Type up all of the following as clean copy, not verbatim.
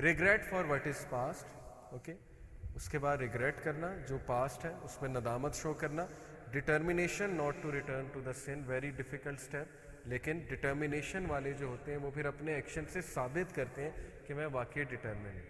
Regret for what is past. Okay, اس کے بعد ریگریٹ کرنا جو پاسٹ ہے اس میں ندامت شو کرنا. Determination not to return to the sin, very difficult step, لیکن ڈٹرمنیشن والے جو ہوتے ہیں وہ پھر اپنے ایکشن سے ثابت کرتے ہیں کہ میں واقعی ڈٹرمن ہوں.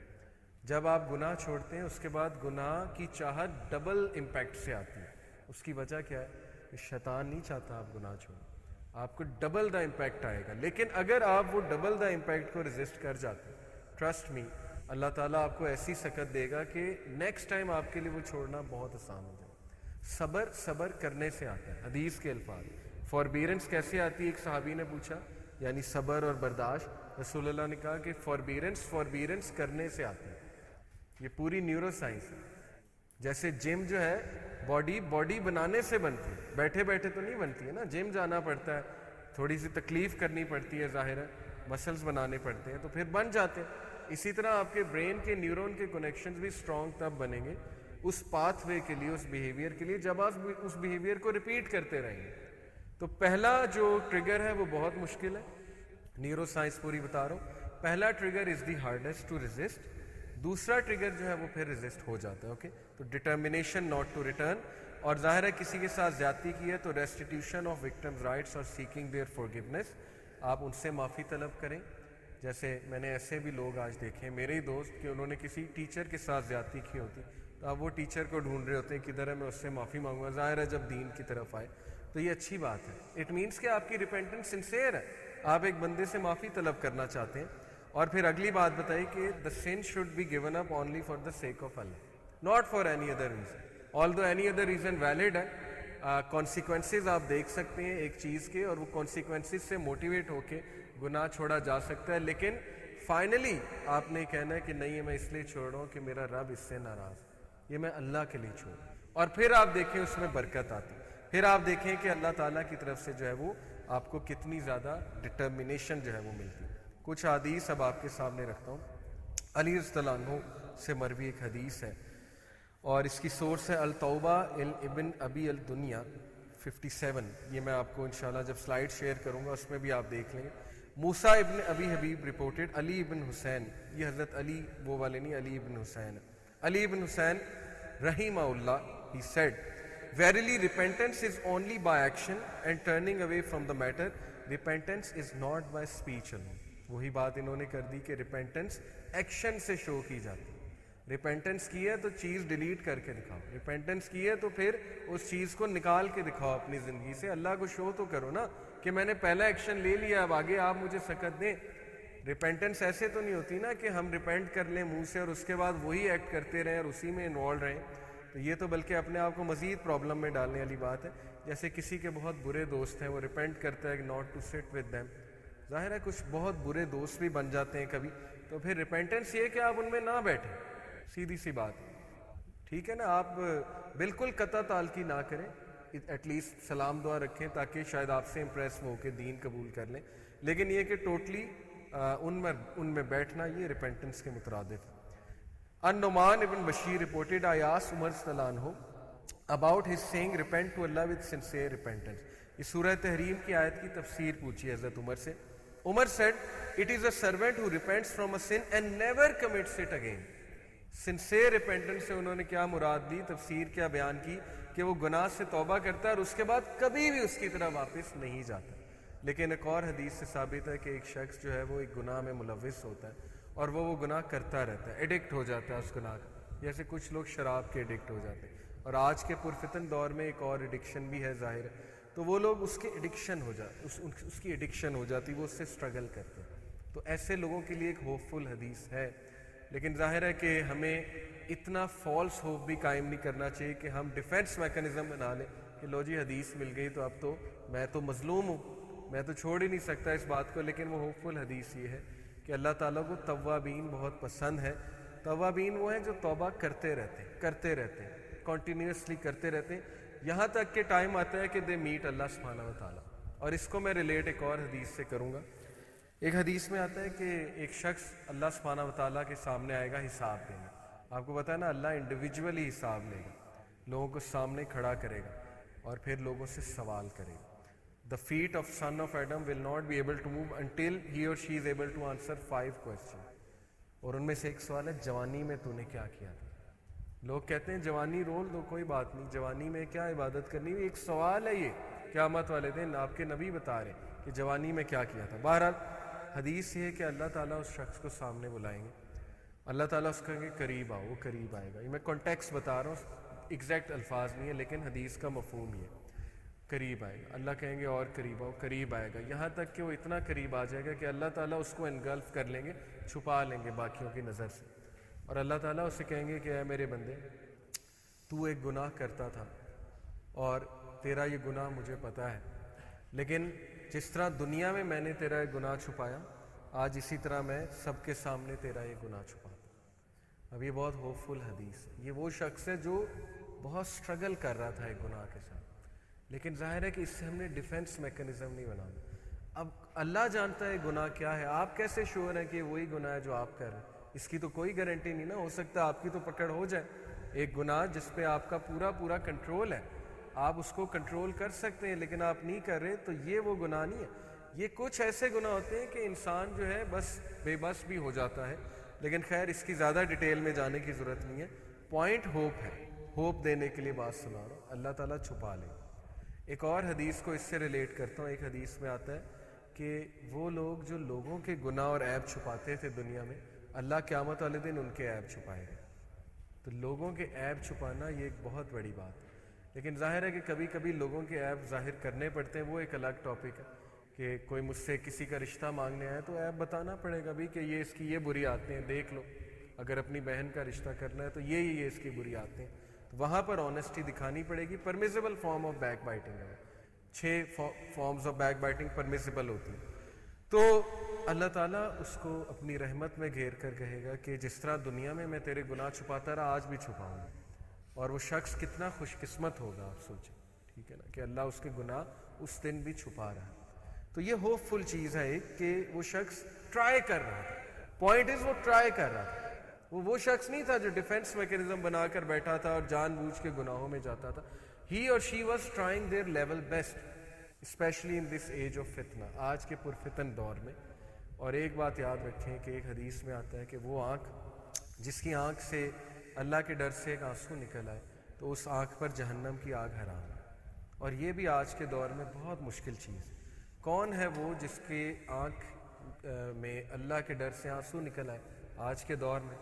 جب آپ گناہ چھوڑتے ہیں اس کے بعد گناہ کی چاہت ڈبل امپیکٹ سے آتی ہے. اس کی وجہ کیا ہے؟ کہ شیطان نہیں چاہتا آپ گناہ چھوڑیں, آپ کو ڈبل دا امپیکٹ آئے گا. لیکن اگر آپ وہ ڈبل دا امپیکٹ کو ریزسٹ کر جاتے ہیں, ٹرسٹ می, اللہ تعالیٰ آپ کو ایسی سکت دے گا کہ نیکسٹ ٹائم آپ کے لیے وہ چھوڑنا بہت آسان ہو جائے. صبر کرنے سے آتا ہے. حدیث کے الفاظ, فوربیرنس کیسے آتی ہے, ایک صحابی نے پوچھا, یعنی صبر اور برداشت. رسول اللہ نے کہا کہ فوربیرنس کرنے سے آتی ہے. یہ پوری نیورو سائنس ہے. جیسے جم جو ہے باڈی بنانے سے بنتی ہے, بیٹھے بیٹھے تو نہیں بنتی ہے نا. جم جانا پڑتا ہے, تھوڑی سی تکلیف کرنی پڑتی ہے, ظاہر ہے مسلز بنانے پڑتے ہیں تو پھر بن جاتے ہیں. اسی طرح آپ کے برین کے نیورون کے کنیکشنز بھی اسٹرانگ تب بنیں گے اس پاتھ وے کے لیے, اس بیہیویئر کے لیے, جب آپ اس بیہیویئر کو ریپیٹ کرتے رہیں گے. تو پہلا جو ٹریگر ہے وہ بہت مشکل ہے, نیورو سائنس پوری بتا رہا ہوں. پہلا trigger is the hardest to resist, دوسرا ٹریگر جو ہے وہ پھر ریزسٹ ہو جاتا ہے. اوکے, تو ڈٹرمنیشن ناٹ ٹو ریٹرن, اور ظاہر ہے کسی کے ساتھ زیادتی کی ہے تو ریسٹیٹیوشن آف وکٹمز رائٹس اور سیکنگ دیئر فارگیونیس, آپ ان سے معافی طلب کریں. جیسے میں نے ایسے بھی لوگ آج دیکھے, میرے ہی دوست, کہ انہوں نے کسی ٹیچر کے ساتھ زیادتی کی ہوتی تو اب وہ ٹیچر کو ڈھونڈ رہے ہوتے ہیں کدھر ہے, میں اس سے معافی مانگوں گا. ظاہر ہے جب دین کی طرف آئے تو یہ اچھی بات ہے. اٹ مینس کہ آپ کی ریپینٹنس سنسیئر ہے, آپ ایک بندے سے معافی طلب کرنا چاہتے ہیں. اور پھر اگلی بات بتائی کہ the sun should be given up only for the sake of Allah, not for any other reason. Although any other reason valid ہے, کانسیکوینسز آپ دیکھ سکتے ہیں ایک چیز کے, اور وہ کانسیکوینسز سے موٹیویٹ ہو کے گناہ چھوڑا جا سکتا ہے. لیکن فائنلی آپ نے کہنا ہے کہ نہیں, میں اس لیے چھوڑ رہا ہوں کہ میرا رب اس سے ناراض, یہ میں اللہ کے لیے چھوڑ. اور پھر آپ دیکھیں اس میں برکت آتی, پھر آپ دیکھیں کہ اللہ تعالیٰ کی طرف سے جو ہے وہ آپ کو کتنی زیادہ ڈٹرمنیشن جو ہے وہ ملتی. کچھ حدیث اب آپ کے سامنے رکھتا ہوں. علی رضی اللہ عنہ سے مروی ایک حدیث ہے, اور اس کی سورس ہے التوبہ ابن ابی الدنیا 57. یہ میں آپ کو انشاءاللہ جب سلائڈ شیئر کروں گا اس میں بھی آپ دیکھ لیں گے. موسیٰ ابن ابی حبیب رپورٹڈ علی ابن حسین, یہ حضرت علی وہ والے نہیں, علی ابن حسین. علی ابن حسین رحمہ اللہ, he said, verily repentance is only by action and turning away from the matter. Repentance is not by speech alone. وہی بات انہوں نے کر دی کہ ریپینٹنس ایکشن سے شو کی جاتی. ریپینٹنس کی ہے تو چیز ڈیلیٹ کر کے دکھاؤ, ریپینٹنس کی ہے تو پھر اس چیز کو نکال کے دکھاؤ اپنی زندگی سے. اللہ کو شو تو کرو نا کہ میں نے پہلا ایکشن لے لیا, اب آگے آپ مجھے سکت دیں. ریپینٹنس ایسے تو نہیں ہوتی نا کہ ہم ریپینٹ کر لیں منہ سے اور اس کے بعد وہی ایکٹ کرتے رہیں اور اسی میں انوالو رہیں. تو یہ تو بلکہ اپنے آپ کو مزید پرابلم میں ڈالنے والی بات ہے. جیسے کسی کے بہت برے دوست ہیں, وہ ریپینٹ کرتا ہے not to sit with them. ظاہر ہے کچھ بہت برے دوست بھی بن جاتے ہیں کبھی, تو پھر ریپینٹنس یہ کہ آپ ان میں نہ بیٹھیں, سیدھی سی بات. ٹھیک ہے نا, آپ بالکل قطع تعلقی نہ کریں, ایٹ لیسٹ سلام دعا رکھیں تاکہ شاید آپ سے امپریس ہو کے دین قبول کر لیں. لیکن یہ کہ ٹوٹلی ان میں بیٹھنا یہ ریپینٹنس کے مترادف ہے. النعمان ابن بشیر رپورٹڈ, I asked عمر صلی اللہ عنہ about his saying repent to Allah with sincere repentance. یہ سورہ تحریم کی آیت کی تفسیر پوچھی حضرت عمر سے. عمر said, it is a servant who repents from a sin and never commits it again. Sincere repentance سے انہوں نے کیا مراد دی, تفسیر کیا بیان کی کہ وہ گناہ سے توبہ کرتا ہے اور اس کے بعد کبھی بھی اس کی طرح واپس نہیں جاتا. لیکن ایک اور حدیث سے ثابت ہے کہ ایک شخص جو ہے وہ ایک گناہ میں ملوث ہوتا ہے اور وہ گناہ کرتا رہتا ہے, ایڈکٹ ہو جاتا ہے اس گناہ کا. جیسے کچھ لوگ شراب کے ایڈکٹ ہو جاتے ہیں, اور آج کے پرفتن دور میں ایک اور ایڈکشن بھی ہے ظاہر ہے, تو وہ لوگ اس کے ایڈکشن ہو جاتے, اس کی ایڈکشن ہو جاتی, وہ اس سے سٹرگل کرتے ہیں. تو ایسے لوگوں کے لیے ایک ہوپ فل حدیث ہے. لیکن ظاہر ہے کہ ہمیں اتنا فالس ہوپ بھی قائم نہیں کرنا چاہیے کہ ہم ڈیفینس میکانزم بنا لیں کہ لو جی حدیث مل گئی تو اب تو میں تو مظلوم ہوں, میں تو چھوڑ ہی نہیں سکتا اس بات کو. لیکن وہ ہوپ فل حدیث یہ ہے کہ اللہ تعالیٰ کو توابین بہت پسند ہے. توابین وہ ہیں جو توبہ کرتے رہتے کنٹینیوسلی کرتے رہتے, یہاں تک کہ ٹائم آتا ہے کہ دے میٹ اللہ سبحانہ و تعالیٰ. اور اس کو میں ریلیٹ ایک اور حدیث سے کروں گا. ایک حدیث میں آتا ہے کہ ایک شخص اللہ سبحانہ و تعالیٰ کے سامنے آئے گا حساب دینا. آپ کو پتہ ہے نا, اللہ انڈیویجولی حساب لے گا, لوگوں کو سامنے کھڑا کرے گا اور پھر لوگوں سے سوال کرے گا. The feet of son of Adam will not be able to move until he or she is able to answer 5 questions. اور ان میں سے ایک سوال ہے جوانی میں تو نے کیا کیا تھا. لوگ کہتے ہیں جوانی رول دو, کوئی بات نہیں, جوانی میں کیا عبادت کرنی ہے, ایک سوال ہے یہ قیامت والے دن. آپ کے نبی بتا رہے ہیں کہ جوانی میں کیا کیا تھا. بہرحال حدیث یہ ہے کہ اللہ تعالیٰ اس شخص کو سامنے بلائیں گے, اللہ تعالیٰ اس کو کہیں گے قریب آؤ, وہ قریب آئے گا. یہ میں کانٹیکس بتا رہا ہوں, ایگزیکٹ الفاظ نہیں ہے, لیکن حدیث کا مفہوم یہ قریب آئے گا. اللہ کہیں گے اور قریب آؤ, قریب آئے گا, یہاں تک کہ وہ اتنا قریب آ جائے گا کہ اللہ تعالیٰ اس کو انگلف کر لیں گے, چھپا لیں گے باقیوں کی نظر سے. اور اللہ تعالیٰ اسے کہیں گے کہ اے میرے بندے, تو ایک گناہ کرتا تھا اور تیرا یہ گناہ مجھے پتہ ہے, لیکن جس طرح دنیا میں میں نے تیرا یہ گناہ چھپایا, آج اسی طرح میں سب کے سامنے تیرا یہ گناہ چھپاتا. اب یہ بہت ہوپ فل حدیث. یہ وہ شخص ہے جو بہت سٹرگل کر رہا تھا ایک گناہ کے ساتھ, لیکن ظاہر ہے کہ اس سے ہم نے ڈیفنس میکنزم نہیں بنانا. اب اللہ جانتا ہے گناہ کیا ہے, آپ کیسے شیور ہیں کہ وہی گناہ ہے جو آپ کر رہے ہیں؟ اس کی تو کوئی گارنٹی نہیں نا. ہو سکتا ہے آپ کی تو پکڑ ہو جائے, ایک گناہ جس پہ آپ کا پورا کنٹرول ہے, آپ اس کو کنٹرول کر سکتے ہیں, لیکن آپ نہیں کر رہے, تو یہ وہ گناہ نہیں ہے. یہ کچھ ایسے گناہ ہوتے ہیں کہ انسان جو ہے بس بے بس بھی ہو جاتا ہے, لیکن خیر اس کی زیادہ ڈیٹیل میں جانے کی ضرورت نہیں ہے. پوائنٹ ہوپ ہے, ہوپ دینے کے لیے بات سنا رہا ہوں, اللہ تعالیٰ چھپا لے. ایک اور حدیث کو اس سے ریلیٹ کرتا ہوں. ایک حدیث میں آتا ہے کہ وہ لوگ جو لوگوں کے گناہ اور عیب چھپاتے تھے دنیا میں, اللہ قیامت والے دن ان کے عیب چھپائے گا. تو لوگوں کے عیب چھپانا یہ ایک بہت بڑی بات ہے, لیکن ظاہر ہے کہ کبھی کبھی لوگوں کے عیب ظاہر کرنے پڑتے ہیں, وہ ایک الگ ٹاپک ہے. کہ کوئی مجھ سے کسی کا رشتہ مانگنے آئے تو عیب بتانا پڑے گا بھی کہ یہ اس کی یہ بری عادتیں ہیں, دیکھ لو. اگر اپنی بہن کا رشتہ کرنا ہے تو یہ اس کی بری عادتیں ہیں, تو وہاں پر آنیسٹی دکھانی پڑے گی. پرمیزیبل فارم آف بیک بائٹنگ ہے, 6 فارمز آف بیک بائٹنگ پرمیزیبل ہوتی ہیں. تو اللہ تعالیٰ اس کو اپنی رحمت میں گھیر کر کہے گا کہ جس طرح دنیا میں میں تیرے گناہ چھپاتا رہا, آج بھی چھپاؤں گا. اور وہ شخص کتنا خوش قسمت ہوگا, آپ سوچیں, ٹھیک ہے نا, کہ اللہ اس کے گناہ اس دن بھی چھپا رہا ہے. تو یہ ہوپ فل چیز ہے ایک, کہ وہ شخص ٹرائی کر رہا تھا. پوائنٹ از وہ ٹرائی کر رہا تھا. وہ شخص نہیں تھا جو ڈیفنس میکنزم بنا کر بیٹھا تھا اور جان بوجھ کے گناہوں میں جاتا تھا. ہی اور she was trying their level best, especially in this age of فتنہ, آج کے پرفتن دور میں. اور ایک بات یاد رکھیں کہ ایک حدیث میں آتا ہے کہ وہ آنکھ جس کی آنکھ سے اللہ کے ڈر سے ایک آنسو نکل آئے, تو اس آنکھ پر جہنم کی آگ حرام ہے. اور یہ بھی آج کے دور میں بہت مشکل چیز ہے. کون ہے وہ جس کی آنکھ میں اللہ کے ڈر سے آنسو نکل آئے آج کے دور میں؟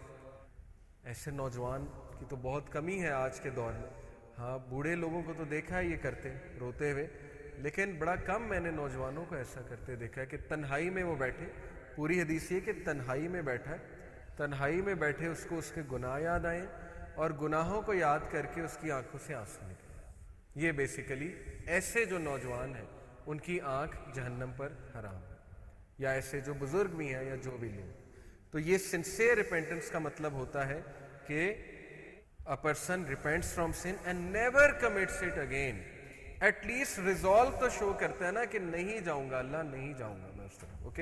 ایسے نوجوان کی تو بہت کمی ہے آج کے دور میں. ہاں, بوڑھے لوگوں کو تو دیکھا ہے یہ کرتے روتے ہوئے, لیکن بڑا کم میں نے نوجوانوں کو ایسا کرتے دیکھا ہے کہ تنہائی میں وہ بیٹھے. پوری حدیث یہ کہ تنہائی میں بیٹھا ہے, تنہائی میں بیٹھے اس کو اس کے گناہ یاد آئیں, اور گناہوں کو یاد کر کے اس کی آنکھوں سے آنسو نکلے. یہ بیسیکلی ایسے جو نوجوان ہیں ان کی آنکھ جہنم پر حرام ہے, یا ایسے جو بزرگ بھی ہیں یا جو بھی لوگ. تو یہ سنسیئر ریپینٹنس کا مطلب ہوتا ہے کہ a person repents from sin and never commits it again. At least resolve to show کرتا ہے نا کہ نہیں جاؤں گا اللہ, نہیں جاؤں گا میں اس طرح. اوکے